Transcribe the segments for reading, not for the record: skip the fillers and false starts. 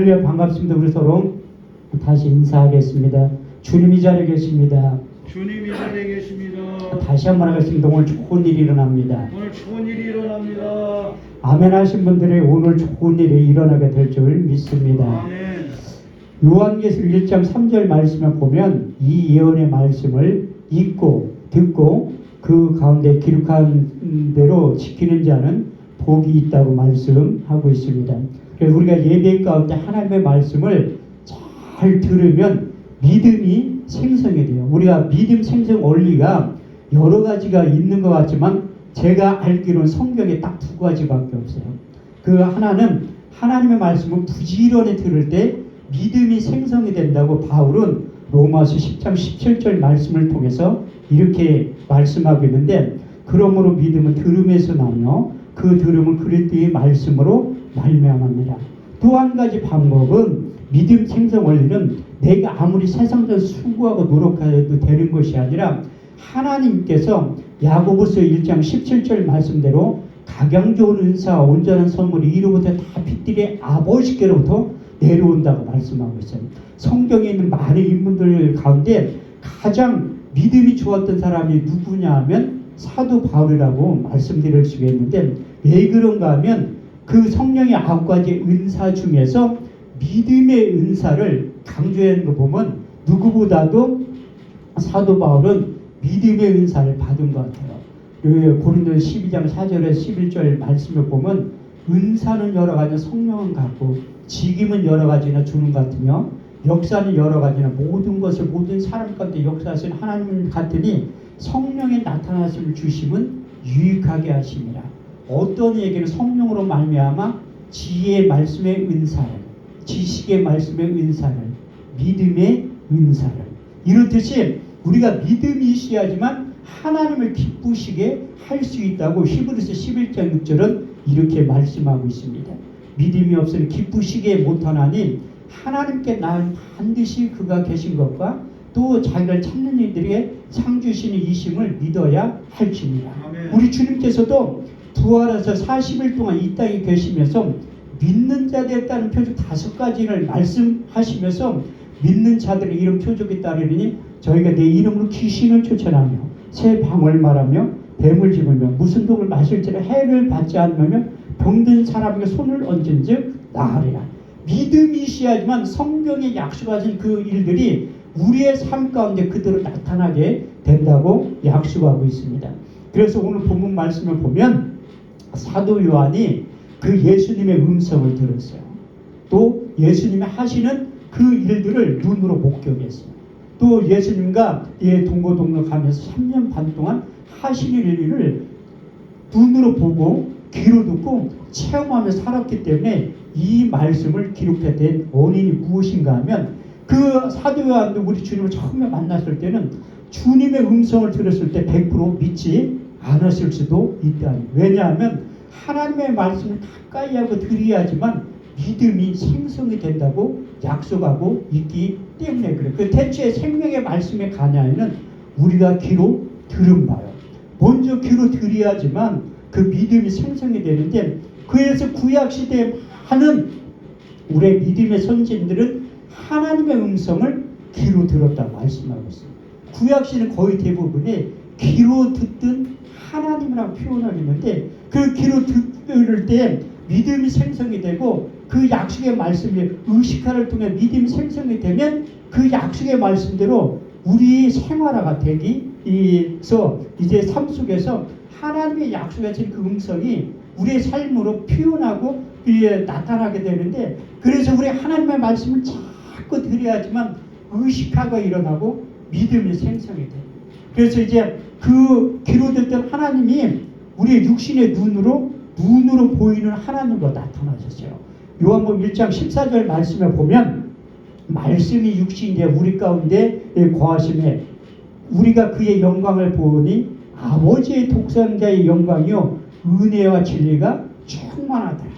할렐루야, 반갑습니다. 우리 서로 다시 인사하겠습니다. 주님이 자리에 계십니다. 주님이 자리에 계십니다. 다시 한번 하겠습니다. 오늘 좋은 일이 일어납니다. 오늘 좋은 일이 일어납니다. 아멘 하신 분들이 오늘 좋은 일이 일어나게 될 줄 믿습니다. 아멘. 요한계시록 1장 3절 말씀을 보면 이 예언의 말씀을 읽고 듣고 그 가운데 기록한 대로 지키는 자는 복이 있다고 말씀하고 있습니다. 그래서 우리가 예배 가운데 하나님의 말씀을 잘 들으면 믿음이 생성이 돼요. 우리가 믿음 생성 원리가 여러 가지가 있는 것 같지만 제가 알기로는 성경에 딱 두 가지밖에 없어요. 그 하나는 하나님의 말씀을 부지런히 들을 때 믿음이 생성이 된다고 바울은 로마서 10장 17절 말씀을 통해서 이렇게 말씀하고 있는데, 그러므로 믿음은 들음에서 나며 그 들음은 그리스도의 말씀으로 말미암았느라. 또 한 가지 방법은 믿음 생성 원리는 내가 아무리 세상에서 수고하고 노력해도 되는 것이 아니라 하나님께서 야고보서 1장 17절 말씀대로 각양 좋은 은사와 온전한 선물이 이로부터 다 빛들의 아버지께로부터 내려온다고 말씀하고 있어요. 성경에 있는 많은 인물들 가운데 가장 믿음이 좋았던 사람이 누구냐 하면 사도 바울이라고 말씀드릴 수가 있는데, 왜 그런가 하면 그 성령의 9가지 은사 중에서 믿음의 은사를 강조하는 거 보면 누구보다도 사도 바울은 믿음의 은사를 받은 것 같아요. 고린도서 12장 4절에서 11절 말씀을 보면 은사는 여러 가지, 성령은 같고 직임은 여러 가지나 주는 것 같으며 역사는 여러 가지나 모든 것을 모든 사람 가운데 역사하시는 하나님 같으니 성령의 나타나심을 주심은 유익하게 하심이라. 어떤 얘기는 성령으로 말미암아 지혜의 말씀의 은사를, 지식의 말씀의 은사를, 믿음의 은사를, 이렇듯이 우리가 믿음이 있어야지만 하나님을 기쁘시게 할 수 있다고 히브리서 11장 6절은 이렇게 말씀하고 있습니다. 믿음이 없으면 기쁘시게 못하나니 하나님께 나는 반드시 그가 계신 것과 또 자기를 찾는 이들에게 상 주시는 이심을 믿어야 할지니라. 우리 주님께서도 부활해서 40일 동안 이 땅에 계시면서 믿는 자들에 따른 표적 5가지를 말씀하시면서 믿는 자들의 이름 표적에 따르니 저희가 내 이름으로 귀신을 쫓아내며 새 방울 말하며 뱀을 집으며 무슨 독을 마실지라 해를 받지 않으며 병든 사람에게 손을 얹은 즉 나으리라. 믿음이 있어야지만 성경에 약속하신 그 일들이 우리의 삶 가운데 그대로 나타나게 된다고 약속하고 있습니다. 그래서 오늘 본문 말씀을 보면 사도 요한이 그 예수님의 음성을 들었어요. 또 예수님이 하시는 그 일들을 눈으로 목격했어요. 또 예수님과 동고동락하면서 3년 반 동안 하시는 일을 눈으로 보고 귀로 듣고 체험하며 살았기 때문에 이 말씀을 기록해 된 원인이 무엇인가 하면, 그 사도 요한도 우리 주님을 처음에 만났을 때는 주님의 음성을 들었을 때 100% 믿지 않았을 수도 있다. 왜냐하면 하나님의 말씀을 가까이 하고 들어야지만 믿음이 생성이 된다고 약속하고 있기 때문에 그래요. 그 대체 생명의 말씀의 가냐에는 우리가 귀로 들은 바요. 먼저 귀로 들어야지만 그 믿음이 생성이 되는데, 그래서 구약시대에 하는 우리의 믿음의 선진들은 하나님의 음성을 귀로 들었다고 말씀하고 있습니다. 구약시대는 거의 대부분이 귀로 듣던 하나님이라고 표현을 했는데, 그 귀로 들을 때 믿음이 생성이 되고 그 약속의 말씀이 의식화를 통해 믿음이 생성이 되면 그 약속의 말씀대로 우리 생활화가 되기 위해서 이제 삶 속에서 하나님의 약속하신 그 음성이 우리의 삶으로 표현하고 나타나게 되는데, 그래서 우리 하나님의 말씀을 자꾸 들어야지만 의식화가 일어나고 믿음이 생성이 돼요. 그래서 이제 그 귀로 듣던 하나님이 우리의 육신의 눈으로 보이는 하나님으로 나타나셨어요. 요한복음 1장 14절 말씀에 보면 말씀이 육신이 되어 우리 가운데 거하심에 우리가 그의 영광을 보니 아버지의 독생자의 영광이요 은혜와 진리가 충만하더라.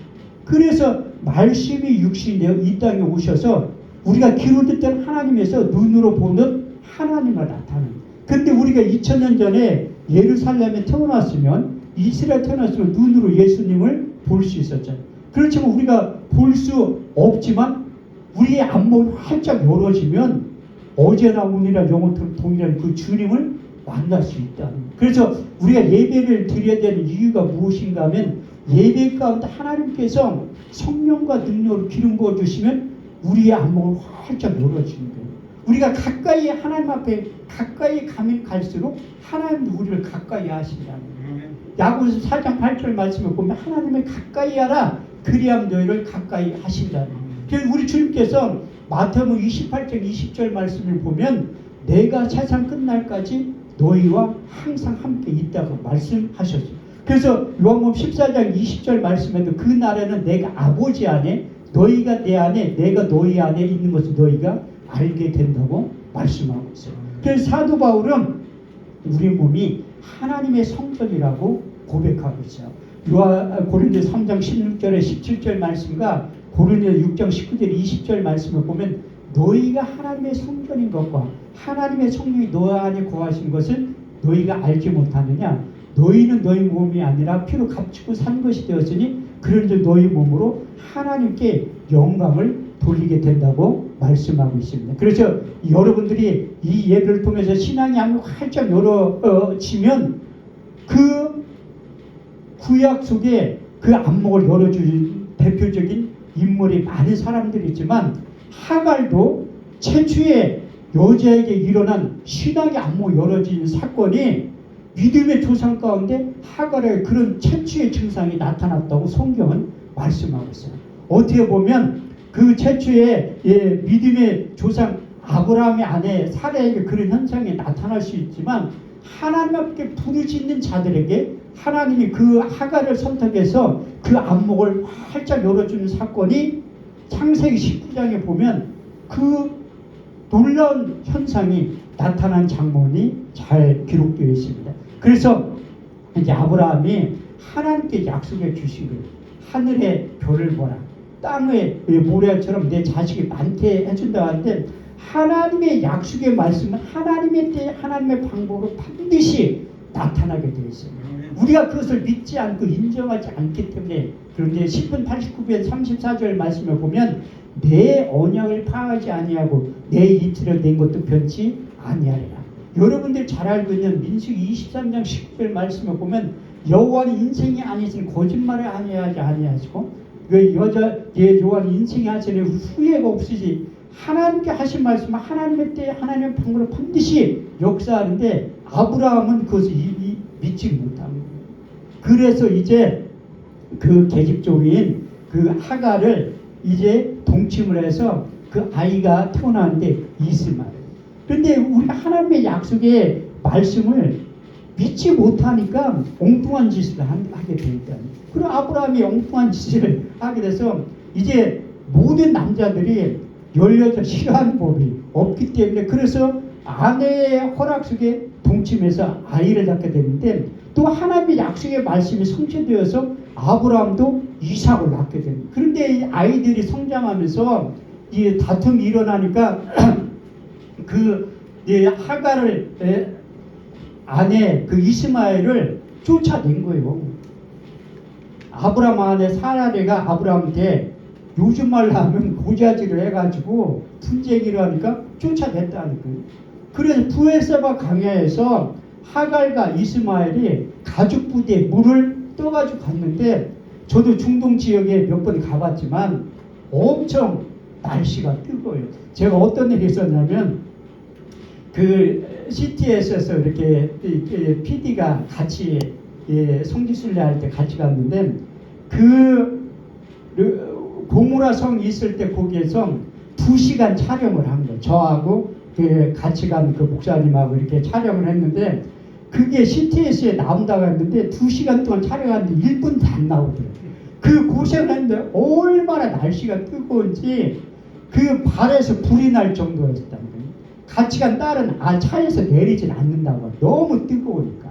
그래서 말씀이 육신이 되어 이 땅에 오셔서 우리가 귀로 듣던 하나님에서 눈으로 보는 하나님을 나타나는. 근데 우리가 2000년 전에 예루살렘에 태어났으면, 이스라엘 태어났으면 눈으로 예수님을 볼 수 있었잖아요. 그렇지만 우리가 볼 수 없지만 우리의 안목이 활짝 열어지면 어제나 오늘이나 영원토록 동일한 그 주님을 만날 수 있다. 그래서 우리가 예배를 드려야 되는 이유가 무엇인가 하면 예배 가운데 하나님께서 성령과 능력으로 기름 부어 주시면 우리의 안목을 활짝 열어주는 거예요. 우리가 가까이 하나님 앞에 가까이 가면 갈수록 하나님도 우리를 가까이 하신다는 거예요. 야고보서 4장 8절 말씀을 보면 하나님을 가까이 하라 그리하면 너희를 가까이 하신다는 거예요. 그래서 우리 주님께서 마태복음 28장 20절 말씀을 보면 내가 세상 끝날까지 너희와 항상 함께 있다고 말씀하셨어요. 그래서 요한복음 14장 20절 말씀에도 그 날에는 내가 아버지 안에 너희가 내 안에 내가 너희 안에 있는 것을 너희가 알게 된다고 말씀하고 있어요. 그래서 사도 바울은 우리 몸이 하나님의 성전이라고 고백하고 있어요. 고린도서 3장 16절에 17절 말씀과 고린도서 6장 19절 20절 말씀을 보면 너희가 하나님의 성전인 것과 하나님의 성령이 너희 안에 거하신 것을 너희가 알지 못하느냐. 너희는 너희 몸이 아니라 피로 값지고 산 것이 되었으니 그런즉 너희 몸으로 하나님께 영광을 돌리게 된다고 말씀하고 있습니다. 그래서 여러분들이 이 예배를 통해서 신앙의 안이 활짝 열어지면 그 구약 속에 그 안목을 열어주는 대표적인 인물이 많은 사람들이 있지만 하갈도 최초의 여자에게 일어난 신앙의 안목이 열어지는 사건이 믿음의 조상 가운데 하갈의 그런 최초의 증상이 나타났다고 성경은 말씀하고 있어요. 어떻게 보면 그 최초의 믿음의 조상 아브라함의 아내 사라에게 그런 현상이 나타날 수 있지만 하나님 앞에 부르짖는 자들에게 하나님이 그 하갈을 선택해서 그 안목을 활짝 열어주는 사건이 창세기 19장에 보면 그 놀라운 현상이 나타난 장면이 잘 기록되어 있습니다. 그래서 이제 아브라함이 하나님께 약속해 주신 거예요. 하늘의 별을 보라. 땅의 모래처럼 내 자식이 많게 해준다고 하는데 하나님의 약속의 말씀은 하나님의 때 하나님의 방법으로 반드시 나타나게 되어 있어요. 우리가 그것을 믿지 않고 인정하지 않기 때문에 그런데 10편 89편 34절 말씀을 보면 내 언약을 파하지 아니하고 내 이틀을 낸 것도 변치 아니하리라. 여러분들 잘 알고 있는 민수기 23장 19절 말씀을 보면 여호와는 인생이 아니신 거짓말을 아니하시고 여호와는 인생이 하시는 후회가 없으시 하나님께 하신 말씀은 하나님의 때에 하나님의 방법으로 반드시 역사하는데 아브라함은 그것을 믿지 못한 거예요. 그래서 이제 그 계집종인 그 하갈을 이제 동침을 해서 그 아이가 태어나는데 이스마엘. 그런데 우리가 하나님의 약속의 말씀을 믿지 못하니까 엉뚱한 짓을 하게 되었다. 그리고 아브라함이 엉뚱한 짓을 하게 돼서 이제 모든 남자들이 열여자 싫어하는 법이 없기 때문에 그래서 아내의 허락 속에 동침해서 아이를 낳게 됐는데 또 하나님의 약속의 말씀이 성취되어서 아브라함도 이삭을 낳게 됩니다. 그런데 이 아이들이 성장하면서 이 다툼이 일어나니까 그 하갈을 아내 그 이스마엘을 쫓아낸 거예요. 아브라함 아내 사라레가 아브라함한테 요즘 말로 하면 고자질을 해가지고 분쟁이를 하니까 쫓아냈다는 거예요. 그래서 부엘세바 강야에서 하갈과 이스마엘이 가죽 부대에 물을 떠가지고 갔는데 저도 중동 지역에 몇 번 가봤지만 엄청 날씨가 뜨거워요. 제가 어떤 일이 있었냐면 그 CTS에서 이렇게 PD가 같이 성지순례 할 때 같이 갔는데 그 고무라 성 있을 때 거기에서 2시간 촬영을 한 거예요. 저하고 그 같이 간 그 목사님하고 이렇게 촬영을 했는데 그게 CTS에 나온다고 했는데 2시간 동안 촬영하는데 1분도 안 나오더라고요. 그 고생을 했는데 얼마나 날씨가 뜨거운지 그 발에서 불이 날 정도였다는 거예요. 같이 간 딸은 차에서 내리질 않는다고 너무 뜨거우니까.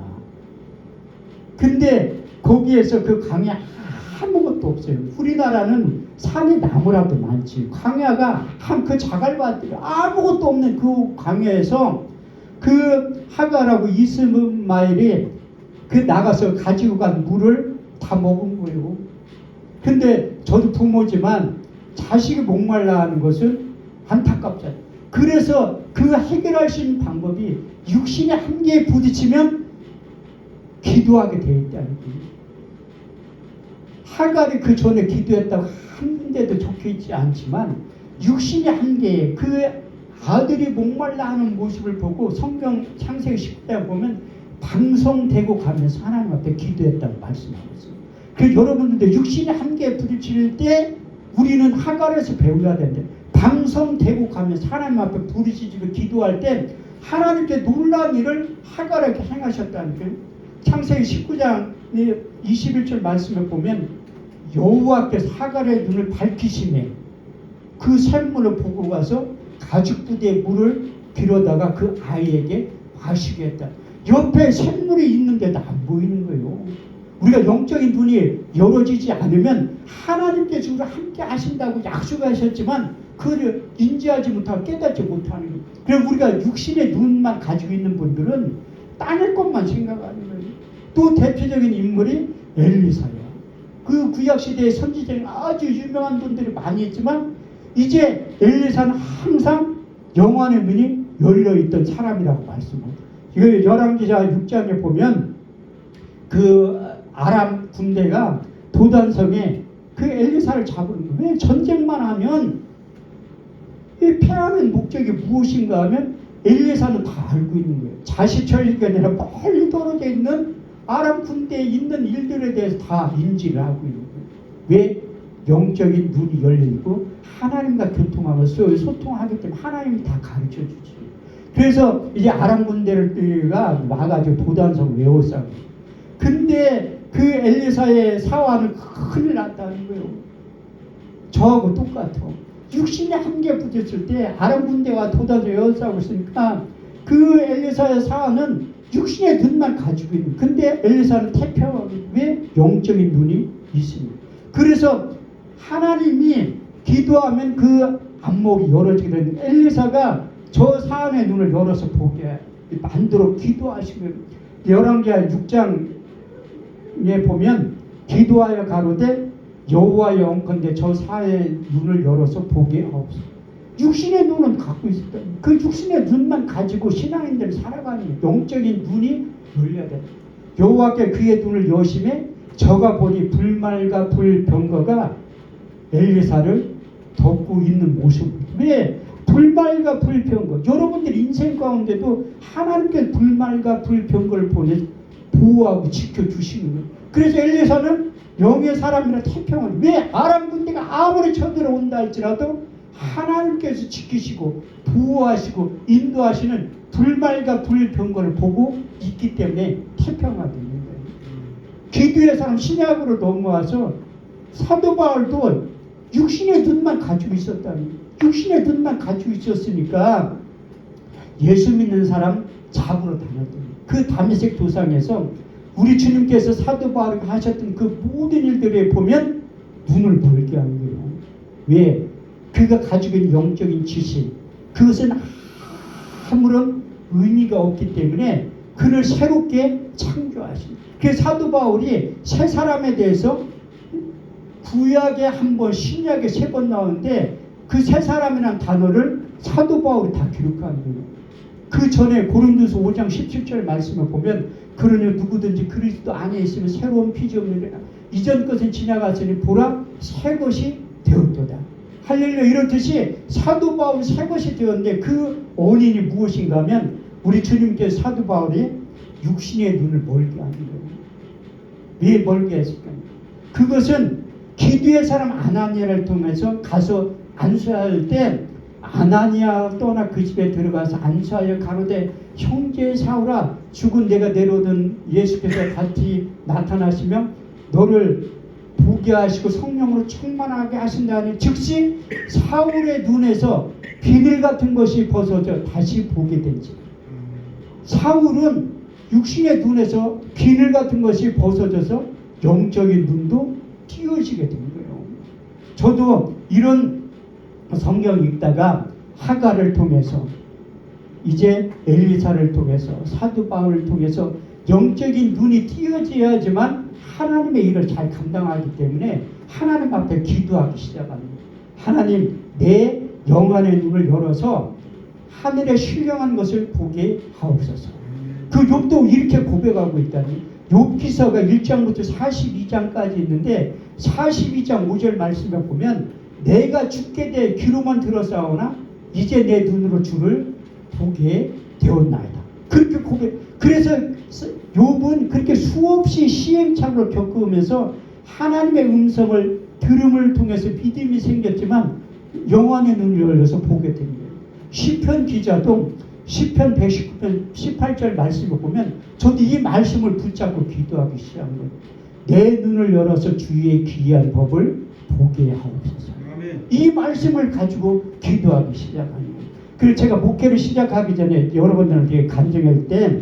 근데 거기에서 그 강에 아무것도 없어요. 우리나라는 산이 나무라도 많지. 광야가 그 자갈밭들이 아무것도 없는 그 광야에서 그 하갈하고 이스마엘이 그 나가서 가지고 간 물을 다 먹은 거예요. 근데 저도 부모지만 자식이 목말라 하는 것은 안타깝잖아요. 그래서 그 해결할 수 있는 방법이 육신의 한계에 부딪히면 기도하게 되어 있다는 거예요. 하갈이 그 전에 기도했다고 한 군데도 적혀있지 않지만 육신의 한계에 그 아들이 목말라 하는 모습을 보고 성경 창세기 19장에 보면 방송되고 가면서 하나님 앞에 기도했다고 말씀하고 있어요. 그래서 여러분들도 육신의 한계에 부딪힐 때 우리는 하갈에서 배워야 되는데 방송되고 가면서 하나님 앞에 부르짖고 기도할 때 하나님께 놀라운 일을 하갈에게 행하셨다는 거예요. 창세기 19장 21절 말씀을 보면 여호와께서 하갈의 눈을 밝히시매 그 샘물을 보고 가서 가죽 부대에 물을 빌어다가 그 아이에게 마시게 했다. 옆에 샘물이 있는데도 안 보이는 거예요. 우리가 영적인 눈이 열어지지 않으면 하나님께서 우리와 함께 하신다고 약속하셨지만 그를 인지하지 못하고 깨닫지 못하는 거예요. 그래서 우리가 육신의 눈만 가지고 있는 분들은 땅의 것만 생각하는 거예요. 또 대표적인 인물이 엘리사야. 그 구약시대의 선지 중에 아주 유명한 분들이 많이 있지만 이제 엘리사는 항상 영안의 문이 열려있던 사람이라고 말씀합니다. 이거 열왕기사 6장에 보면 그 아람 군대가 도단성에 그 엘리사를 잡으는 거예요. 왜 전쟁만 하면 이 패하는 목적이 무엇인가 하면 엘리사는 다 알고 있는 거예요. 자시천리가 아니라 멀리 떨어져 있는 아람 군대에 있는 일들에 대해서 다 인지를 하고 있는 거예요. 왜? 영적인 눈이 열리고 하나님과 교통하면서 소통하기 때문에 하나님이 다 가르쳐 주지. 그래서 이제 아람 군대가 와가지고 도단성 외워싸고. 근데 그 엘리사의 사화는 큰일 났다는 거예요. 저하고 똑같아. 육신의 한계에 부딪힐 때 아람 군대와 도단성 외워싸고 있으니까 그 엘리사의 사화는 육신의 눈만 가지고 있는. 근데 엘리사는 태평하고 왜? 영적인 눈이 있습니다. 그래서 하나님이 기도하면 그 안목이 열어지게 되는 엘리사가 저 사안의 눈을 열어서 보게 만들어 기도하시면 열왕기하 6장에 보면 기도하여 가로되 여호와의 영컨대 저 사안의 눈을 열어서 보게 하옵소서. 육신의 눈은 갖고 있었다. 그 육신의 눈만 가지고 신앙인들 살아가는 영적인 눈이 열려야 돼. 여호와께 그의 눈을 여심해 저가 보니 불말과 불병거가 엘리사를 덮고 있는 모습. 왜? 불말과 불병거. 여러분들 인생 가운데도 하나님께 불말과 불병거를 보내 보호하고 지켜주시는 거예요. 그래서 엘리사는 영의 사람이라 태평을. 왜? 아람 군대가 아무리 쳐들어온다 할지라도 하나님께서 지키시고 보호하시고 인도하시는 불말과 불병거를 보고 있기 때문에 태평하게 있는 거예요. 기도의 사람 신약으로 넘어와서 사도 바울도 육신의 눈만 가지고 있었다는, 육신의 눈만 가지고 있었으니까 예수 믿는 사람 잡으러 다녔던 그 다메섹 도상에서 우리 주님께서 사도 바울이 하셨던 그 모든 일들에 보면 눈을 멀게 하는 거예요. 왜? 그가 가지고 있는 영적인 지식, 그것은 아무런 의미가 없기 때문에 그를 새롭게 창조하신. 그래서 사도 바울이 새 사람에 대해서 구약에 한 번, 신약에 3번 나오는데 그 새 사람이라는 단어를 사도 바울이 다 기록하는 거예요. 그 전에 고린도서 5장 17절 말씀을 보면 그러니 누구든지 그리스도 안에 있으면 새로운 피조물이라 이전 것은 지나갔으니 보라 새 것이 되었도다. 할렐루야. 이렇듯이 사도 바울이 새 것이 되었는데 그 원인이 무엇인가 하면 우리 주님께서 사도 바울이 육신의 눈을 멀게 하는 거예요. 왜 멀게 했을까요? 그것은 기도의 사람 아나니아를 통해서 가서 안수할 때 아나니아 떠나 그 집에 들어가서 안수하여 가로되 형제 사울아 죽은 내가 내려오던 예수께서 같이 나타나시며 너를 보게 하시고 성령으로 충만하게 하신다니 즉시 사울의 눈에서 비늘 같은 것이 벗어져 다시 보게 된지. 사울은 육신의 눈에서 비늘 같은 것이 벗어져서 영적인 눈도 띄어지게 된 거예요. 저도 이런 성경 읽다가 하갈을 통해서 이제 엘리사를 통해서 사도 바울을 통해서 영적인 눈이 띄어져야지만 하나님의 일을 잘 감당하기 때문에 하나님 앞에 기도하기 시작합니다. 하나님 내 영안의 눈을 열어서 하늘의 신령한 것을 보게 하옵소서. 그 욥도 이렇게 고백하고 있다니. 욥기서가 1장부터 42장까지 있는데 42장 5절 말씀을 보면 내가 죽게 돼 귀로만 들었사오나 이제 내 눈으로 주를 보게 되었나이다. 그렇게 고백. 그래서 욥은 그렇게 수없이 시행착오를 겪으면서 하나님의 음성을 들음을 통해서 믿음이 생겼지만 영안의 눈을 열려서 보게 된 거예요. 시편 기자도 시편 119편 18절 말씀을 보면 저도 이 말씀을 붙잡고 기도하기 시작한 거예요. 내 눈을 열어서 주의 귀한 법을 보게 하옵소서. 이 말씀을 가지고 기도하기 시작한 거예요. 그래서 제가 목회를 시작하기 전에 여러분들한테 간증할 때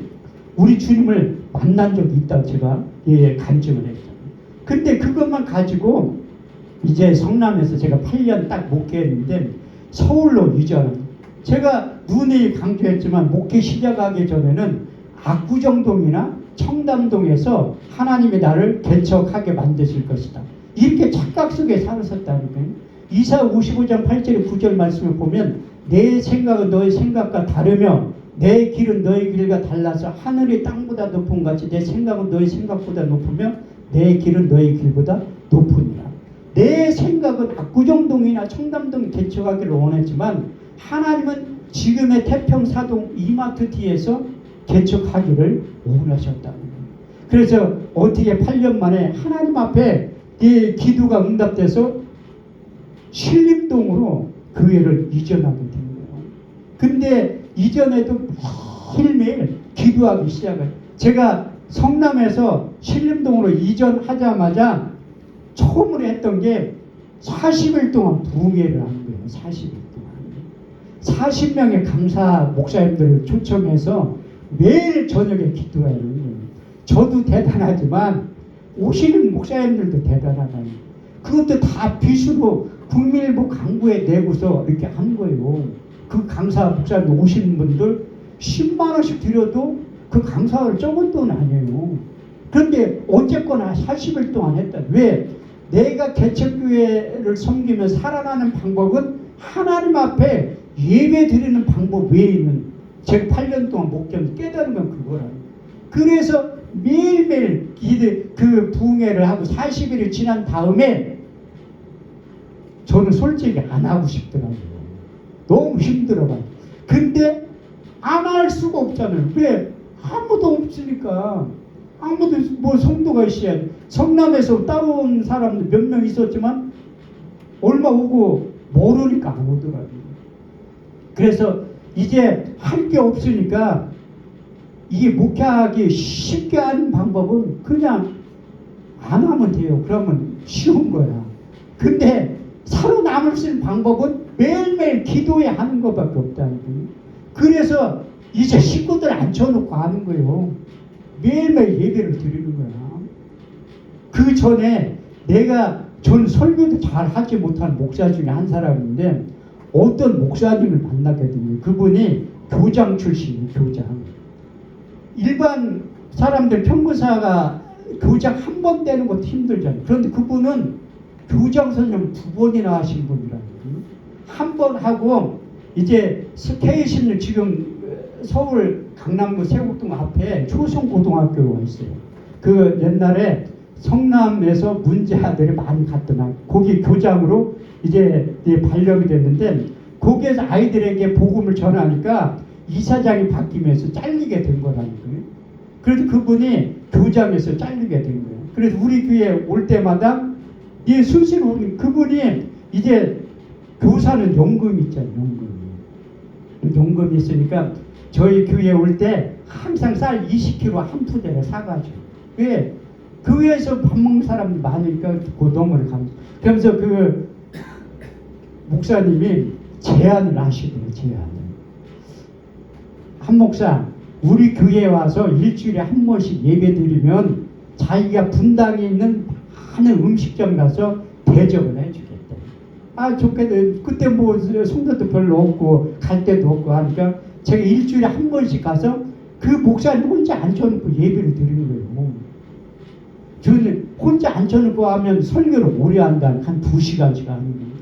우리 주님을 만난 적이 있다고 제가 간증을 했잖아요. 근데 그것만 가지고 이제 성남에서 제가 8년 딱 목회했는데 서울로 이전. 제가 누누이 강조했지만 목회 시작하기 전에는 압구정동이나 청담동에서 하나님이 나를 개척하게 만드실 것이다. 이렇게 착각 속에 살았었다는 거예요. 이사 55장 8절 9절 말씀을 보면 내 생각은 너의 생각과 다르며 내 길은 너의 길과 달라서 하늘이 땅보다 높은 같이 내 생각은 너의 생각보다 높으며 내 길은 너의 길보다 높으니라. 내 생각은 압구정동이나 청담동 개척하기를 원했지만 하나님은 지금의 태평사동 이마트 뒤에서 개척하기를 원하셨다는 거예요. 그래서 어떻게 8년 만에 하나님 앞에 이 기도가 응답돼서 신림동으로 교회를 이전하게 된 거예요. 근데 이전에도 매일매일 기도하기 시작해요. 제가 성남에서 신림동으로 이전하자마자 처음으로 했던 게 40일 동안 부흥회를 한 거예요. 40일 동안. 40명의 강사 목사님들을 초청해서 매일 저녁에 기도하는 거예요. 저도 대단하지만 오시는 목사님들도 대단하다니. 그것도 다 빚으로 국민일보 광고에 내고서 이렇게 한 거예요. 그 강사 목사님 오시는 분들 10만 원씩 드려도 그 강사를 적은 돈 아니에요. 그런데 어쨌거나 40일 동안 했다. 왜? 내가 개척교회를 섬기며 살아나는 방법은 하나님 앞에 예배 드리는 방법 외에는 제가 8년 동안 목견 깨달은 건 그거라요. 그래서 매일매일 그 부흥회를 하고 40일이 지난 다음에 저는 솔직히 안 하고 싶더라고요. 너무 힘들어가지고. 근데 안 할 수가 없잖아요. 왜? 아무도 없으니까. 아무도 뭐 성도가 있어야 돼. 성남에서 따라온 사람들 몇 명 있었지만 얼마 오고 모르니까 안 오더라고요. 그래서 이제 할 게 없으니까 이게 목회하기 쉽게 하는 방법은 그냥 안 하면 돼요. 그러면 쉬운 거야. 근데 살아남을 수 있는 방법은 매일매일 기도해야 하는 것밖에 없다는 거예요. 그래서 이제 식구들 앉혀놓고 하는 거예요. 매일매일 예배를 드리는 거야. 그 전에 전 설교도 잘 하지 못한 목사 중에 한 사람인데 어떤 목사님을 만나게 됩니다. 그분이 교장 출신이에요. 교장. 일반 사람들 평교사가 교장 한 번 되는 것도 힘들잖아요. 그런데 그분은 교장 선생님 2번이나 하신 분이라는 거예요. 한 번 하고 이제 K16 지금 서울 강남구 세곡동 앞에 초성고등학교가 있어요. 그 옛날에 성남에서 문제아들이 많이 갔더만 거기 교장으로 이제 발령이 됐는데 거기에서 아이들에게 복음을 전하니까 이사장이 바뀌면서 잘리게 된 거라는 거예요. 그래서 그분이 교장에서 잘리게 된 거예요. 그래서 우리 교회에 올 때마다 수시로 그분이 이제 교사는 연금 있잖아요. 연금이 있으니까 저희 교회에 올 때 항상 쌀 20kg 한 푸대를 사가지고. 왜? 교회에서 밥 먹는 사람이 많으니까 고동을 가면서. 그러면서 그 목사님이 제안을 하시더라고요. 제안을. 한 목사, 우리 교회에 와서 일주일에 한 번씩 예배 드리면 자기가 분당에 있는 많은 음식점 가서 대접을 해주겠다. 아, 좋겠다. 그때 뭐 성도도 별로 없고 갈 데도 없고 하니까 제가 일주일에 한 번씩 가서 그 목사님 혼자 앉혀놓고 예배를 드리는 거예요. 저는 혼자 앉혀놓고 하면 설교를 오래 한다는 한 2시간씩 하는 거예요.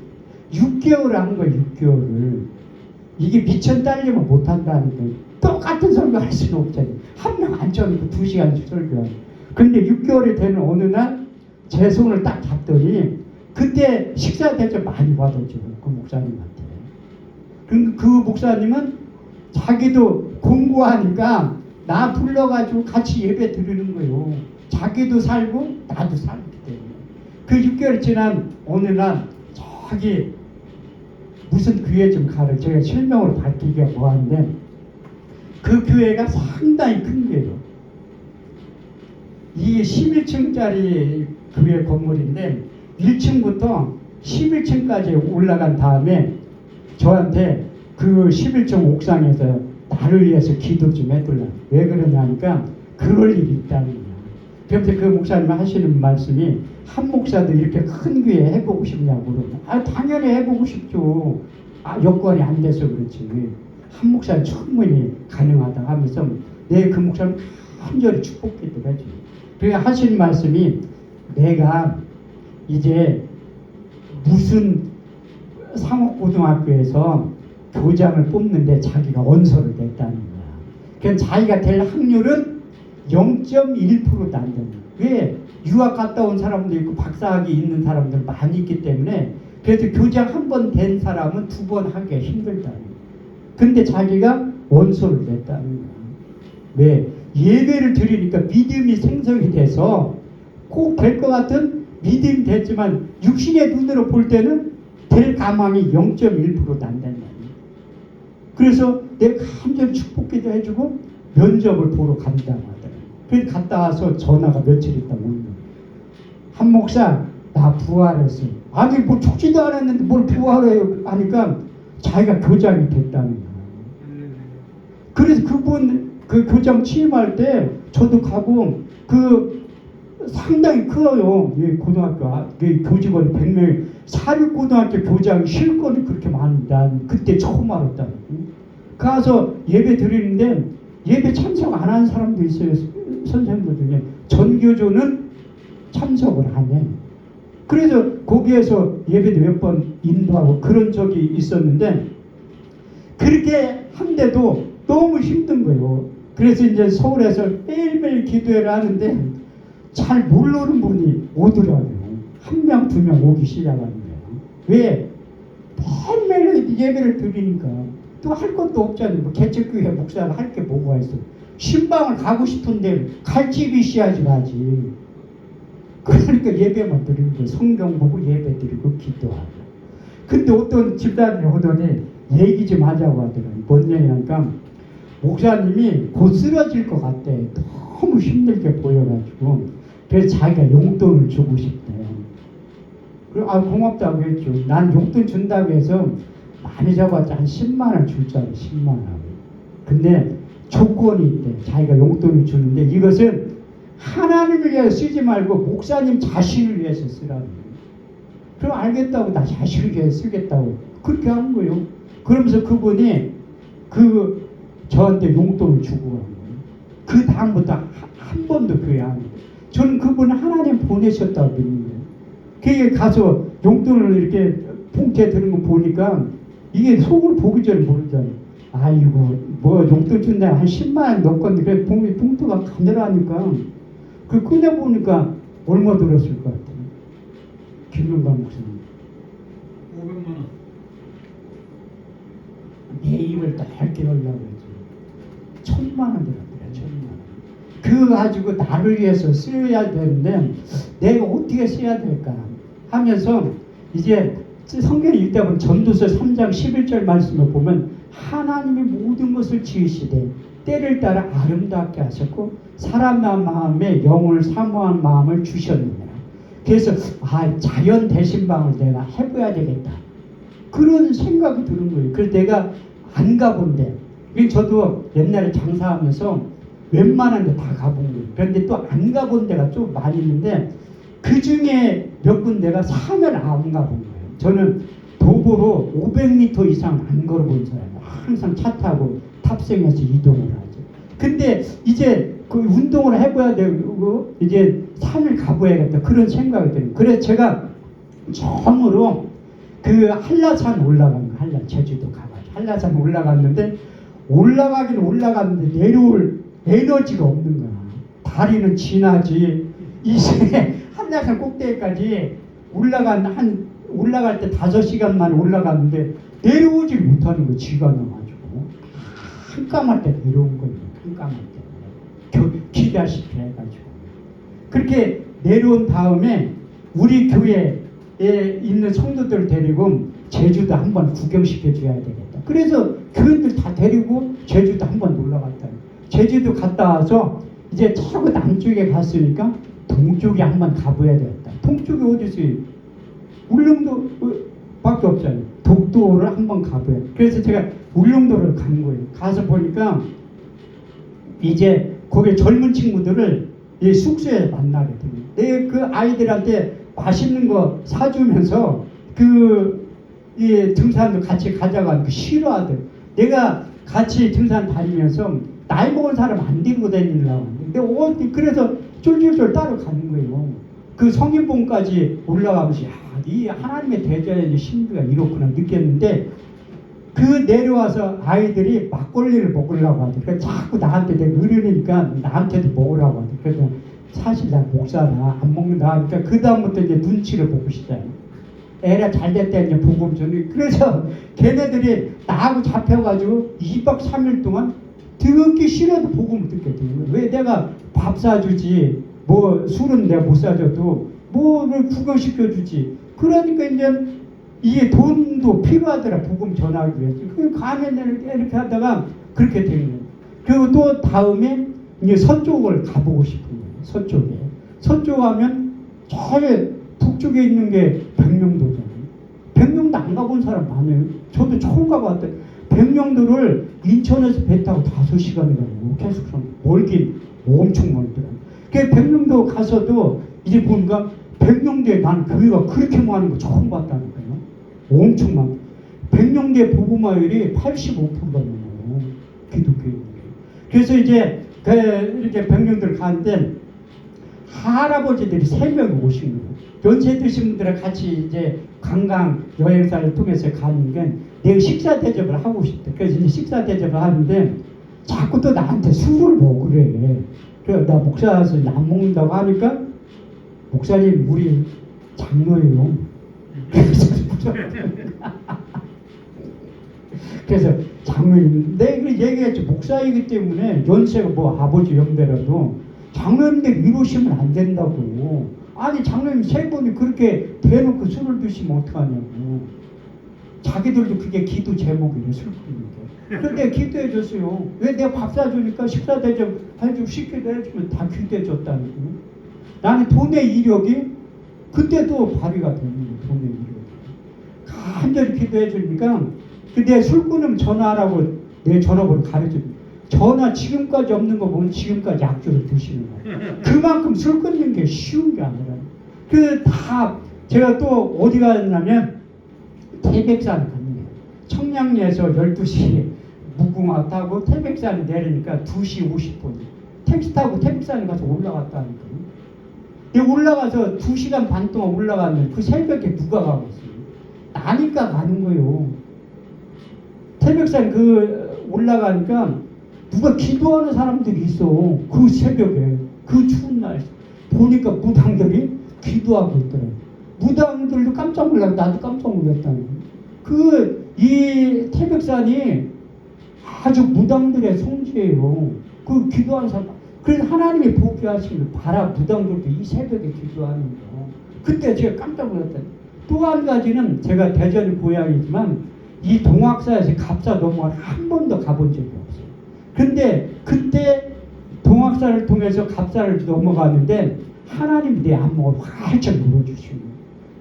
6개월을 한 거예요. 6개월을. 이게 미천 딸리면 못한다는 거예요. 똑같은 설교할 수는 없잖아요. 한 명 앉혀놓고 2시간씩 설교하고. 근데 6개월이 되는 어느 날 제 손을 딱 잡더니 그때 식사 대접 많이 받았죠. 그 목사님한테. 그 목사님은 자기도 공부하니까 나 불러가지고 같이 예배 드리는 거예요. 자기도 살고 나도 살기 때문에. 그 6개월 지난 어느 날 저기 무슨 교회 좀 가를 제가 실명으로 밝히기가 뭐한데 그 교회가 상당히 큰 교회예요. 이게 11층짜리 교회 건물인데 1층부터 11층까지 올라간 다음에 저한테 그 11층 옥상에서 나를 위해서 기도 좀 해달라. 왜 그러냐니까 그럴 일이 있다는 거야. 그래서 그 목사님 하시는 말씀이 한 목사도 이렇게 큰 교회 해보고 싶냐고 그러면 당연히 해보고 싶죠. 여건이 안 돼서 그렇지. 한 목사는 충분히 가능하다 하면서 내 그 목사님 간절히 축복기도 해줘. 그래 하시는 말씀이 내가 이제 무슨 상업고등학교에서 교장을 뽑는데 자기가 원서를 냈다는 거야. 그러니까 자기가 될 확률은 0.1%도 안 된다. 왜? 유학 갔다 온 사람도 있고 박사학위 있는 사람들 많이 있기 때문에 그래서 교장 한 번 된 사람은 2번 하기가 힘들다는 거야. 근데 자기가 원서를 냈다는 거야. 왜? 예배를 드리니까 믿음이 생성이 돼서 꼭 될 것 같은 믿음이 됐지만 육신의 눈으로 볼 때는 될 가망이 0.1%도 안 된다. 그래서 내가 간절히 축복기도 해주고 면접을 보러 간다고 하더라고요. 그래서 갔다 와서 전화가 며칠 있다 오는 거예요. 한 목사 나 부활했어. 아니 뭐 죽지도 않았는데 뭘 부활해요 하니까 자기가 교장이 됐다는 거예요. 그래서 그분 그 교장 취임할 때 저도 가고 그 상당히 커요. 이 고등학교 교직원이 100명 사립고등학교 교장 실권이 그렇게 많다. 그때 처음 알았다. 가서 예배 드리는데 예배 참석 안 한 사람도 있어요. 선생님들 중에 전교조는 참석을 안 해. 그래서 거기에서 예배도 몇 번 인도하고 그런 적이 있었는데 그렇게 한데도 너무 힘든 거예요. 그래서 이제 서울에서 매일매일 기도회를 하는데 잘 모르는 분이 오더라고요. 1명, 2명 오기 시작하는 거예요. 왜? 매일매일 예배를 드리니까 또 할 것도 없잖아요. 뭐 개척교회 목사가 할 게 뭐가 있어. 신방을 가고 싶은데 갈 집이 있어야지 가지. 그러니까 예배만 드리는 거예요. 성경 보고 예배 드리고 기도하고. 근데 어떤 집단이 오더니 얘기 좀 하자고 하더라고요. 뭔 얘기냐니까 목사님이 곧 쓰러질 것 같대. 너무 힘들게 보여가지고. 그래서 자기가 용돈을 주고 싶대. 그래, 고맙다고 했죠. 난 용돈 준다고 해서 많이 잡았자 한 10만 원 줄 줄 알아. 10만 원. 근데 조건이 있대. 자기가 용돈을 주는데 이것은 하나님을 위해서 쓰지 말고 목사님 자신을 위해서 쓰라는 거예요. 그럼 알겠다고 나 자신을 위해서 쓰겠다고 그렇게 하는 거예요. 그러면서 그분이 저한테 용돈을 주고 간 거예요. 그 다음부터 한 번도 교회 안 해요. 저는 그분을 하나님 보내셨다고 믿는 거예요. 그게 가서 용돈을 이렇게 봉투에 드는 거 보니까 이게 속을 보기 전에 모르잖아요. 아이고 뭐 용돈 준다 한 10만 원 넣었건데 그래 봉투가 가늘하니까 그 꺼내보니까 얼마 들었을 것 같아요. 김용관 목사님 500만 원. 내 입을 짧게 하려고 했죠. 1,000만 원 들었더래. 1,000만 원. 그거 가지고 나를 위해서 쓰여야 되는데 내가 어떻게 써야 될까 하면서 이제 성경 읽다 보면 전도서 3장 11절 말씀을 보면 하나님이 모든 것을 지으시되 때를 따라 아름답게 하셨고 사람 마음에 영혼을 사모한 마음을 주셨느니라. 그래서 자연 대신방을 내가 해봐야 되겠다. 그런 생각이 드는 거예요. 그래서 내가 안 가본데 저도 옛날에 장사하면서 웬만한 데 다 가본 거예요. 그런데 또 안 가본 데가 좀 많이 있는데 그 중에 몇 군데가 산을 안 가본 거예요. 저는 도보로 500m 이상 안 걸어본 사람이에요. 항상 차 타고 탑승해서 이동을 하죠. 근데 이제 그 운동을 해봐야 되고 이제 산을 가봐야겠다 그런 생각이 들어요. 그래서 제가 처음으로 그 한라산 올라간 거, 제주도 가가지고 한라산 올라갔는데 올라가긴 올라갔는데 내려올 에너지가 없는 거야. 다리는 지나지. 이제 한라산 꼭대기까지 올라갈 때 5시간만 올라갔는데 내려오질 못하는 거 쥐가 나가지고 한kam할 때 내려온 거예요. 한kam할 때 기다시피 해가지고 그렇게 내려온 다음에 우리 교회에 있는 성도들 데리고 제주도 한번 구경시켜 줘야 되겠다. 그래서 교인들 다 데리고 제주도 한번 놀러 갔다. 제주도 갔다 와서 이제 저거 남쪽에 갔으니까 동쪽에 한번 가봐야 되겠다. 동쪽에 어디 있어요? 울릉도 밖에 없잖아요. 독도를 한번 가봐야 돼. 그래서 제가 울릉도를 간 거예요. 가서 보니까 이제 거기 젊은 친구들을 이 숙소에 만나게 됩니다. 내 그 아이들한테 맛있는 거 사주면서 이 등산도 같이 가자고 하니까 싫어하대. 내가 같이 등산 다니면서 나이 먹은 사람 안 데리고 다니려고 하는데 그래서 쫄쫄쫄 따라가는 거예요. 그 성인봉까지 올라가면서 이 하나님의 대자연의 신비가 이렇구나 느꼈는데 그 내려와서 아이들이 막걸리를 먹으려고 하대. 그래서 자꾸 나한테 내가 어른이니까 나한테도 먹으라고 하대. 그래서 사실 난 목사라 안 먹는다. 그러니까 그 다음부터 이제 눈치를 보고 시작해. 애라 잘됐다 이제 복음 전이. 그래서 걔네들이 나하고 잡혀가지고 2박 3일 동안 듣기 싫어도 복음을 듣게 돼요. 왜 내가 밥 사주지, 뭐 술은 내가 못 사줘도 뭐를 구경시켜주지. 그러니까 이제 이게 돈도 필요하더라. 복음 전하기 위해서. 그 가면 이렇게 하다가 그렇게 된 거예요. 그리고 또 다음에 이제 서쪽을 가보고 싶은 거예요. 서쪽에. 서쪽 가면 제일 북쪽에 있는 게 백령도잖아요. 백령도 안 가본 사람 많아요. 저도 처음 가봤대. 백령도를 인천에서 배 타고 5시간이 가고 계속 멀긴 엄청 멀더라고요. 그 백령도 가서도 이제 보니까 백령도에 난 교회가 그렇게 많은 거 처음 봤다니까요. 엄청 많아. 백령도의 복음화율이 85%가 넘어요. 기독교인들이. 그래서 이제 이렇게 백령도를 가는데 할아버지들이 3명이 오신 거예요. 연세 드신 분들과 같이 이제 관광 여행사를 통해서 가는 게 내가 식사 대접을 하고 싶다. 그래서 이제 식사 대접을 하는데 자꾸 또 나한테 술을 먹으래. 그래서 나 목사라서 안 먹는다고 하니까 목사님 우리 장로예요. 그래서 장로님 내가 얘기했죠. 목사이기 때문에 연세가 뭐 아버지 연배라도 장로님들 이러시면 안 된다고. 아니 장로님 3분이 그렇게 대놓고 술을 드시면 어떡하냐고. 자기들도 그게 기도 제목이래. 술 끊는 게. 근데 기도해 줬어요. 왜 내가 밥 사주니까 식사 대접 해주고 식기도 해주면 다 기도해 줬다는 거예요. 나는 돈의 이력이 그때도 발휘가 되는 거예요. 돈의 이력이. 간절히 기도해 주니까 근데 술 끊으면 전화하라고 내 전화번호 가르쳐줍니다. 전화 지금까지 없는 거 보면 지금까지 약주를 드시는 거예요. 그만큼 술 끊는 게 쉬운 게 아니라. 제가 또 어디 갔냐면 태백산을 갑니다. 청량리에서 12시 무궁화 타고 태백산에 내리니까 2시 50분. 택시 타고 태백산에 가서 올라갔다는 거예요. 근데 올라가서 2시간 반 동안 올라갔는데 그 새벽에 누가 가고 있어요? 나니까 가는 거예요. 태백산 올라가니까 누가 기도하는 사람들이 있어. 그 새벽에 그 추운 날 보니까 무당들이 기도하고 있더라고요. 무당들도 깜짝 놀라고 나도 깜짝 놀랐다는 거예요. 이 태백산이 아주 무당들의 성지예요. 그 기도하는 사람. 그래서 하나님이 보기하시면 봐라 무당들도 이 새벽에 기도하는 거. 그때 제가 깜짝 놀랐다. 또 한 가지는 제가 대전이 고향이지만 이 동학사에서 갑사 넘어가는 한 번도 가본 적이 없어요. 근데 그때 동학사를 통해서 갑사를 넘어가는데 하나님이 내 안목을 활짝 열어주시고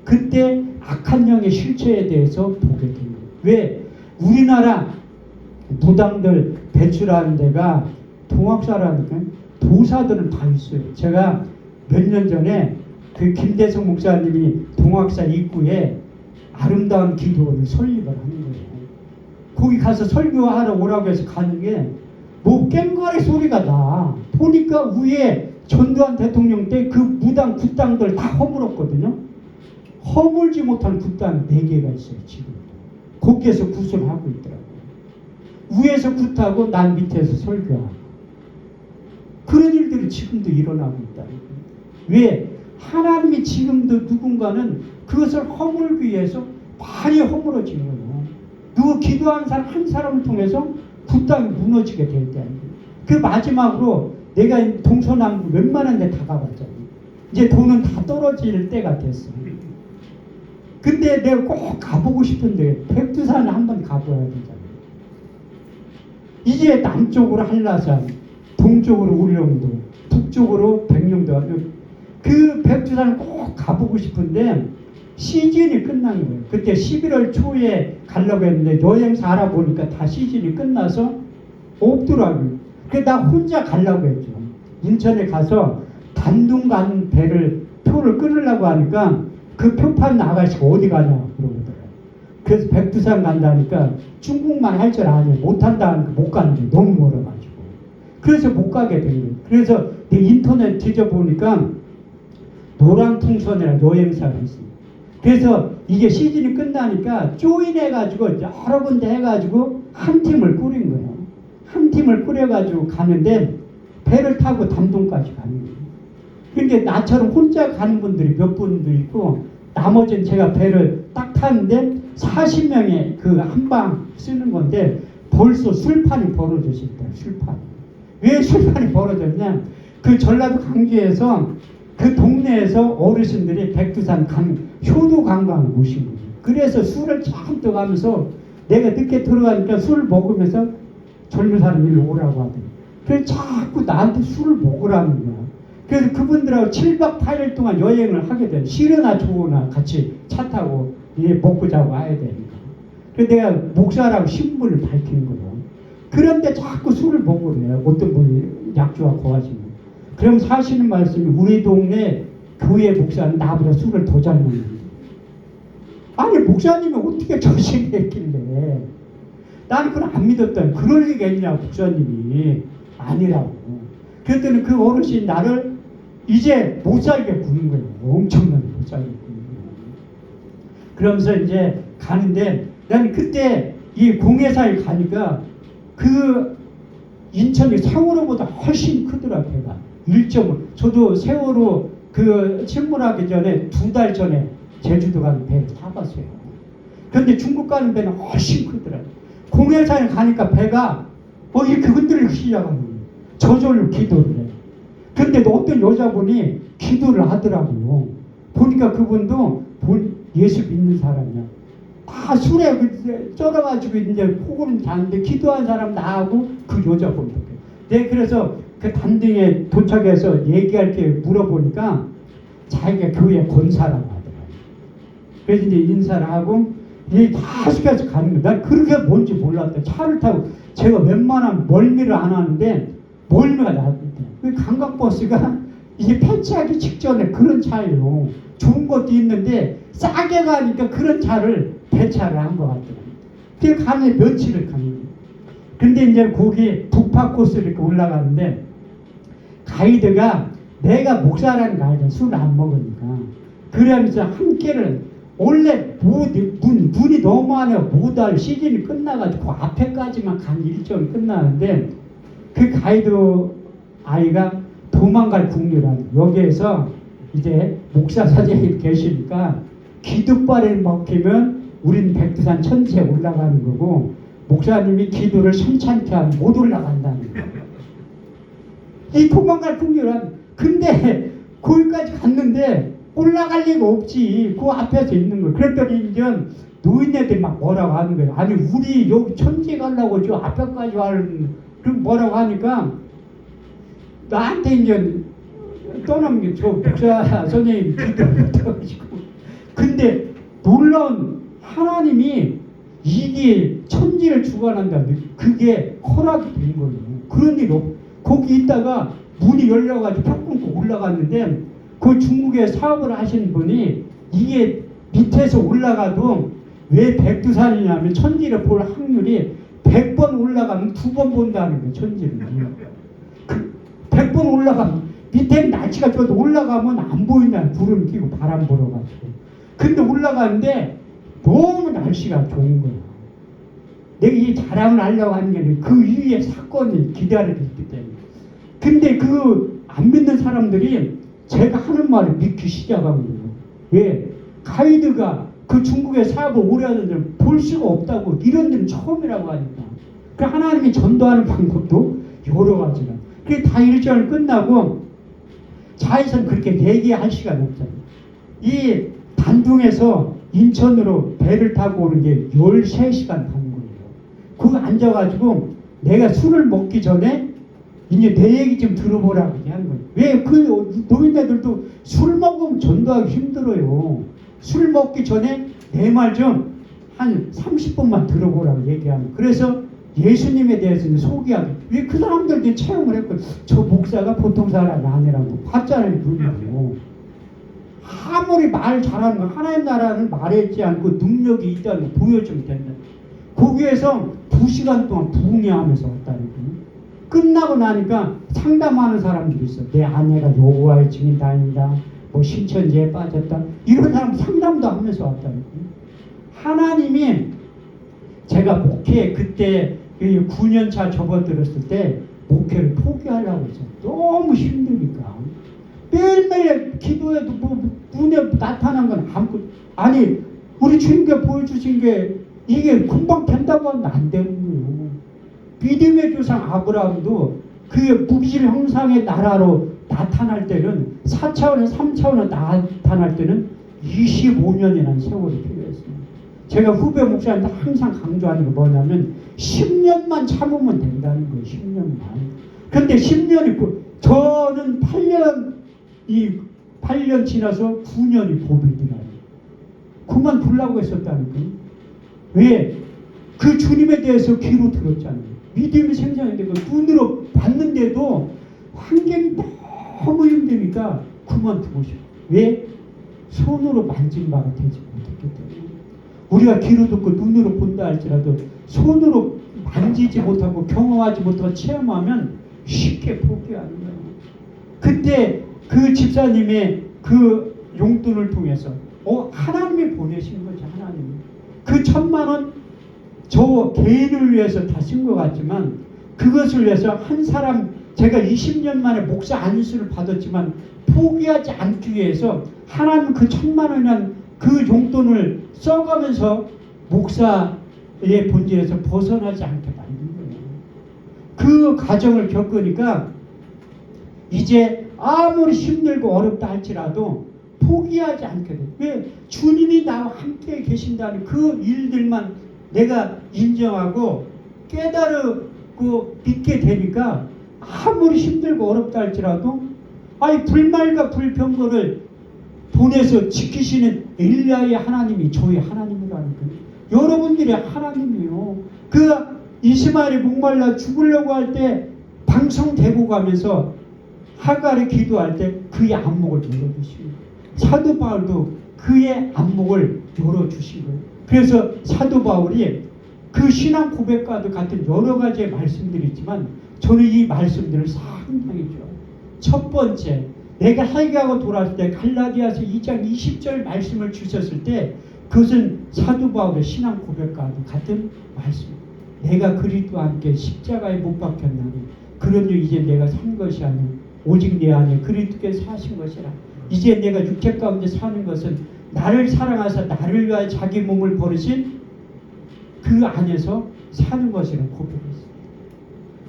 그때 악한 영의 실체에 대해서 보게 됩니다. 왜? 우리나라 무당들 배출하는 데가 동학사라니까 도사들은 다 있어요. 제가 몇 년 전에 그 김대성 목사님이 동학사 입구에 아름다운 기도원을 설립을 하는 거예요. 거기 가서 설교하러 오라고 해서 가는 게 뭐 꽹과리 소리가 나. 보니까 위에 전두환 대통령 때 그 무당 굿당들 다 허물었거든요. 허물지 못한 굿당이 4개가 있어요. 지금 거기에서 굿을 하고 있더라고요. 위에서 굿하고 난 밑에서 설교하고 그런 일들이 지금도 일어나고 있다. 왜? 하나님이 지금도 누군가는 그것을 허물기 위해서 많이 허물어지는 거예요. 누구 기도하는 사람 한 사람을 통해서 굿당이 무너지게 될 때. 그 마지막으로 내가 동서남북 웬만한 데 다 가봤잖아요. 이제 돈은 다 떨어질 때가 됐어. 근데 내가 꼭 가보고 싶은데 백두산 한번 가봐야 되잖아요. 이제 남쪽으로 한라산, 동쪽으로 울릉도, 북쪽으로 백령도. 그 백두산을 꼭 가보고 싶은데 시즌이 끝난 거예요. 그때 11월 초에 가려고 했는데 여행사 알아보니까 다 시즌이 끝나서 없더라고요. 그래서 나 혼자 가려고 했죠. 인천에 가서 단둥 간 배를 표를 끊으려고 하니까 그 표판 아가씨가 어디 가냐 그러더라고요. 그래서 백두산 간다니까 중국말 할 줄 아냐 못한다 하니까 못 가는데 너무 멀어가지고 그래서 못 가게 된 거예요. 그래서 내 인터넷 뒤져보니까 노랑풍선이라는 여행사가 있습니다. 그래서 이게 시즌이 끝나니까 조인해가지고 여러 군데 해가지고 한 팀을 꾸린 거예요. 한 팀을 꾸려가지고 가는데 배를 타고 담동까지 가는 거예요. 그러니까 나처럼 혼자 가는 분들이 몇 분도 있고 나머지는 제가 배를 딱 타는데 40명의 그 한 방 쓰는 건데 벌써 술판이 벌어졌습니다. 술판. 왜 술판이 벌어졌냐? 그 전라도 강주에서 그 동네에서 어르신들이 백두산 효도 관광을 오신 거예요. 그래서 술을 잔뜩 하면서 내가 늦게 들어가니까 술을 먹으면서 젊은 사람 일로 오라고 하더니 그래서 자꾸 나한테 술을 먹으라는 거야. 그래서 그분들하고 7박 8일 동안 여행을 하게 돼. 싫으나 좋으나 같이 차 타고 먹고 자고 와야 되니까. 그래서 내가 목사라고 신분을 밝힌 거예요. 그런데 자꾸 술을 먹으래요. 어떤 분이 약주와 거하시는. 그럼 사시는 말씀이 우리 동네 교회 목사는 나보다 술을 더 잘 먹는데. 아니 목사님이 어떻게 저식했길래. 나는 그걸 안 믿었더니 그럴 리가 있냐 목사님이. 아니라고. 그랬더니 그 어르신 나를 이제 못 살게 구는 거예요. 엄청나게 못 살게 구는 거예요. 그러면서 이제 가는데 나는 그때 이 공회사에 가니까 그 인천이 세월호보다 훨씬 크더라 배가. 1.5. 저도 세월호 그 침몰하기 전에 2달 전에 제주도 가는 배를 타봤어요. 그런데 중국 가는 배는 훨씬 크더라. 공회사에 가니까 배가 이렇게 흔들리기 시작하는 거예요. 저절로 기도를 해. 그런데 어떤 여자분이 기도를 하더라고요. 보니까 그분도 예수 믿는 사람이야. 다 술에 쩔어가지고 이제 포금 자는데 기도한 사람 나하고 그 여자분도. 네, 그래서 그 단둥에 도착해서 얘기할 게 물어보니까 자기가 교회 권사라고 하더라고요. 그래서 이제 인사를 하고 이제 계속해서 가는 거야. 난 그렇게 뭔지 몰랐다. 차를 타고 제가 웬만하면 멀미를 안 하는데 멀미가 나는데 그 관광버스가 이게 폐차하기 직전에 그런 차예요. 좋은 것도 있는데 싸게 가니까 그런 차를 배차를 한 것 같더라고요. 그게 가면 며칠을 가는 거예요. 근데 이제 거기 북파 코스를 이렇게 올라가는데 가이드가 내가 목사라는 거 알잖아. 술 안 먹으니까. 그러면서 함께를 원래 눈이 너무 안 해요. 모달 시즌이 끝나가지고 그 앞에까지만 간 일정이 끝나는데 그 가이드 아이가 도망갈 국리라는 여기에서 이제 목사 사장님 계시니까 기도발에 먹히면 우린 백두산 천지에 올라가는 거고 목사님이 기도를 천천히 하면 못 올라간다는 거예요. 이 도망갈 국리라는. 근데 거기까지 갔는데 올라갈 리가 없지. 그 앞에서 있는 거예요. 그랬더니 이제 노인네들이 막 뭐라고 하는 거예요. 아니 우리 여기 천지에 가려고 저 앞에까지 와는 그럼 뭐라고 하니까 나한테 이제 떠넘긴 게 저 목사 선생님 기도를 못해가지고. 근데 놀라운 하나님이 이게 천지를 주관한다는데 그게 허락이 된 거예요. 그런 일 거기 있다가 문이 열려가지고 벽 끊고 올라갔는데 그 중국에 사업을 하시는 분이 이게 밑에서 올라가도 왜 백두산이냐면 천지를 볼 확률이 100번 올라가면 2번 본다는 거예요. 천지를. 100번 올라가면 밑에 날씨가 좋아도 올라가면 안 보인다는 구름 끼고 바람 불어가지고. 근데 올라가는데 너무 날씨가 좋은 거야. 내가 이 자랑을 하려고 하는 게 아니라 그 위에 사건이 기다리고 있기 때문에. 근데 그 안 믿는 사람들이 제가 하는 말을 믿기 시작한 거예요. 왜? 가이드가 그 중국에 사업을 오래 하는 데는 볼 수가 없다고, 이런 데는 처음이라고 하니까. 그 하나님이 전도하는 방법도 여러 가지가. 그게 다 일정을 끝나고 자에서는 그렇게 얘기할 시간이 없잖아요. 이 단둥에서 인천으로 배를 타고 오는 게 13시간 반 거예요. 그거 앉아가지고 내가 술을 먹기 전에 이제 내 얘기 좀 들어보라고 얘기하는 거예요. 왜? 그 노인네들도 술 먹으면 전도하기 힘들어요. 술 먹기 전에 내 말 좀 한 30분만 들어보라고 얘기하는 거예요. 그래서 예수님에 대해서 소개하고, 왜 그 사람들도 체험을 했고, 저 목사가 보통 사람이 아니라고 봤잖아요. 눈으로. 아무리 말 잘하는 거, 하나님 나라는 말했지 않고 능력이 있다는 거 보여주면 된다. 거기에서 2시간 동안 부흥회하면서 왔다는 거예요. 끝나고 나니까 상담하는 사람들이 있어. 내 아내가 여호와의 증인 다닌다, 뭐 신천지에 빠졌다, 이런 사람 상담도 하면서 왔다는 거예요. 하나님이, 제가 목회 그때 9년차 접어들었을 때 목회를 포기하려고 했어요. 너무 힘드니까. 매일매일 기도해도 뭐 눈에 나타난 건 아무것도. 아니, 우리 주님께 보여주신 게 이게 금방 된다고 하면 안 되는 거예요. 믿음의 조상 아브라함도 그의 무기질 형상의 나라로 나타날 때는 4차원에 3차원에 나타날 때는 25년이라는 세월이 필요했어요. 제가 후배 목사님한테 항상 강조하는 게 뭐냐면 10년만 참으면 된다는 거예요. 10년만. 근데 10년이 있고, 저는 8년 지나서 9년이 고비더라고요. 그만두려고 했었다는 거예요. 왜? 그 주님에 대해서 귀로 들었잖아요. 믿음이 생성되고 눈으로 봤는데도 환경이 너무 힘드니까 그만두고 싶어요. 왜? 손으로 만진 바가 되지 못했기 때문에. 우리가 귀로 듣고 눈으로 본다 할지라도 손으로 만지지 못하고 경험하지 못하고 체험하면 쉽게 포기하는 거예요. 그때 그 집사님의 그 용돈을 통해서 하나님이 보내신 거죠. 하나님이. 그 1,000,000원 저 개인을 위해서 다 쓴 것 같지만, 그것을 위해서 한 사람, 제가 20년 만에 목사 안수를 받았지만 포기하지 않기 위해서 하나님 그 1,000,000원이란 그 용돈을 써가면서 목사의 본질에서 벗어나지 않게 만든 거예요. 그 과정을 겪으니까 이제 아무리 힘들고 어렵다 할지라도 포기하지 않게 돼요. 왜? 주님이 나와 함께 계신다는 그 일들만 내가 인정하고 깨달고 믿게 되니까 아무리 힘들고 어렵다 할지라도, 아니 불말과 불평거를 보내서 지키시는 엘리야의 하나님이 저희 하나님이라는 거예요. 여러분들의 하나님이요. 그 이스마엘이 목말라 죽으려고 할 때 방성되고 가면서 하갈이 기도할 때 그의 안목을 열어주시고, 사도 바울도 그의 안목을 열어주신 거예요. 그래서 사도 바울이 그 신앙 고백과도 같은 여러 가지의 말씀들이 있지만 저는 이 말씀들을 상당히 좋아해요. 첫 번째, 내가 회개하고 돌아왔을 때 갈라디아서 2장 20절 말씀을 주셨을 때 그것은 사도 바울의 신앙 고백과도 같은 말씀입니다. 내가 그리스도와 함께 십자가에 못 박혔나니 그런즉 이제 내가 산 것이 아니오 오직 내 안에 그리스도께서 사신 것이라. 이제 내가 육체 가운데 사는 것은 나를 사랑하사 나를 위하여 자기 몸을 버리신 그 안에서 사는 것이라 고백했습니다.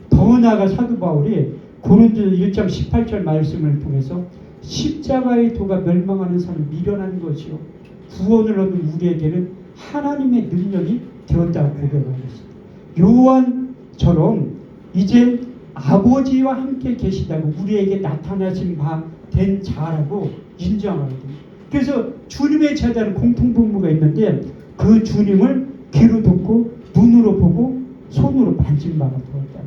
더 나아가 사도 바울이 고린도서 1장 18절 말씀을 통해서 십자가의 도가 멸망하는 사람을 미련한 것이요 구원을 얻은 우리에게는 하나님의 능력이 되었다고 고백하였습니다. 요한처럼 이제 아버지와 함께 계시다고 우리에게 나타나신 바 된 자라고 인정하거든요. 그래서 주님의 제자는 공통분모가 있는데 그 주님을 귀로 듣고 눈으로 보고 손으로 만진 바가 되었다.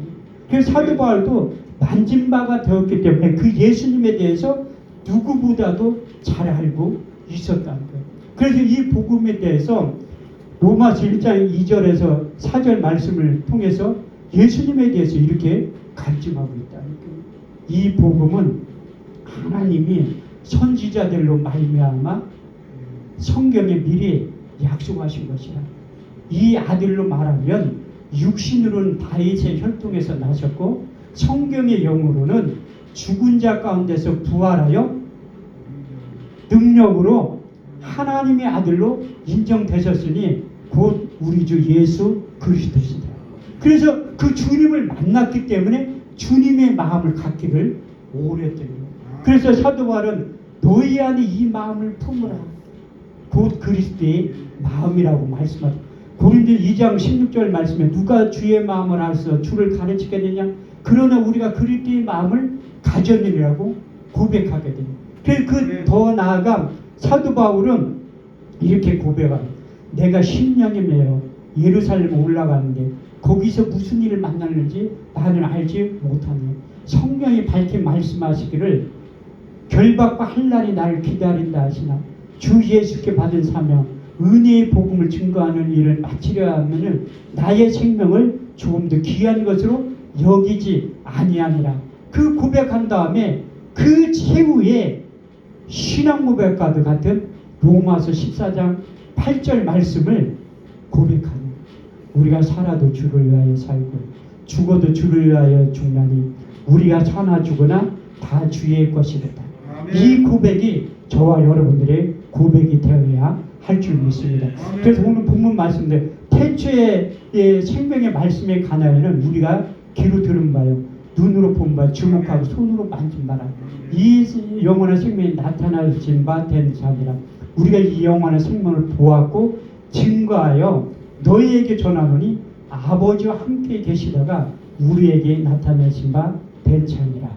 그래서 사도 바울도 만진 바가 되었기 때문에 그 예수님에 대해서 누구보다도 잘 알고 있었다는 거예요. 그래서 이 복음에 대해서 로마서 1장 2절에서 4절 말씀을 통해서 예수님에 대해서 이렇게 간증하고 있다는 거예요. 이 복음은 하나님이 선지자들로 말미암아 성경에 미리 약속하신 것이라. 이 아들로 말하면 육신으로는 다윗의 혈통에서 나셨고 성경의 영으로는 죽은 자 가운데서 부활하여 능력으로 하나님의 아들로 인정되셨으니 곧 우리 주 예수 그리스도시다. 그래서 그 주님을 만났기 때문에 주님의 마음을 갖기를 오랬더니, 그래서 사도 바울은 너희 안에 이 마음을 품으라. 곧 그리스도의 마음이라고 말씀하죠. 고린도 2장 16절 말씀에 누가 주의 마음을 알아서 주를 가르치겠느냐? 그러나 우리가 그리스도의 마음을 가졌느니라고 고백하게 됩니다. 그래서 더 나아가 사도 바울은 이렇게 고백합니다. 내가 10년이 매여 예루살렘에 올라가는데 거기서 무슨 일을 만나는지 나는 알지 못하네. 성령이 밝히 말씀하시기를 결박과 환난이 나를 기다린다 하시나 주 예수께 받은 사명 은혜의 복음을 증거하는 일을 마치려 하면은 나의 생명을 조금 더 귀한 것으로 여기지 아니하니라. 그 고백한 다음에 그 최후에 신앙 고백과도 같은 로마서 14장 8절 말씀을 고백하는, 우리가 살아도 주를 위하여 살고 죽어도 주를 위하여 죽나니 우리가 사나 죽으나 다 주의 것이다. 이 고백이 저와 여러분들의 고백이 되어야 할 줄 믿습니다. 그래서 오늘 본문 말씀인데 태초의 생명의 말씀에 관하여는 우리가 귀로 들은 바요 눈으로 본 바 주목하고 손으로 만진 바라. 이 영원한 생명이 나타나진 바 된 자니라. 우리가 이 영원한 생명을 보았고 증거하여 너희에게 전하노니 아버지와 함께 계시다가 우리에게 나타내신 바 된 자니라.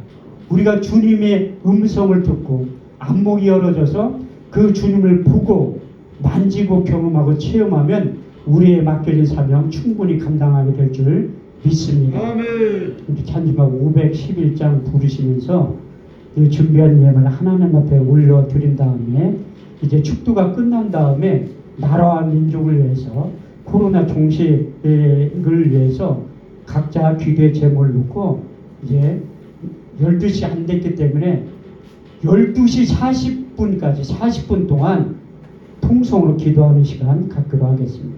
우리가 주님의 음성을 듣고 안목이 열어져서 그 주님을 보고 만지고 경험하고 체험하면 우리의 맡겨진 사명 충분히 감당하게 될 줄 믿습니다. 아멘. 우리 찬지막 511장 부르시면서 이 준비한 예물을 하나님 앞에 올려드린 다음에 이제 축도가 끝난 다음에 나라와 민족을 위해서 코로나 종식을 위해서 각자 기도의 제목을 놓고 이제 12시 안 됐기 때문에 12시 40분까지 40분 동안 통성으로 기도하는 시간 갖기로 하겠습니다.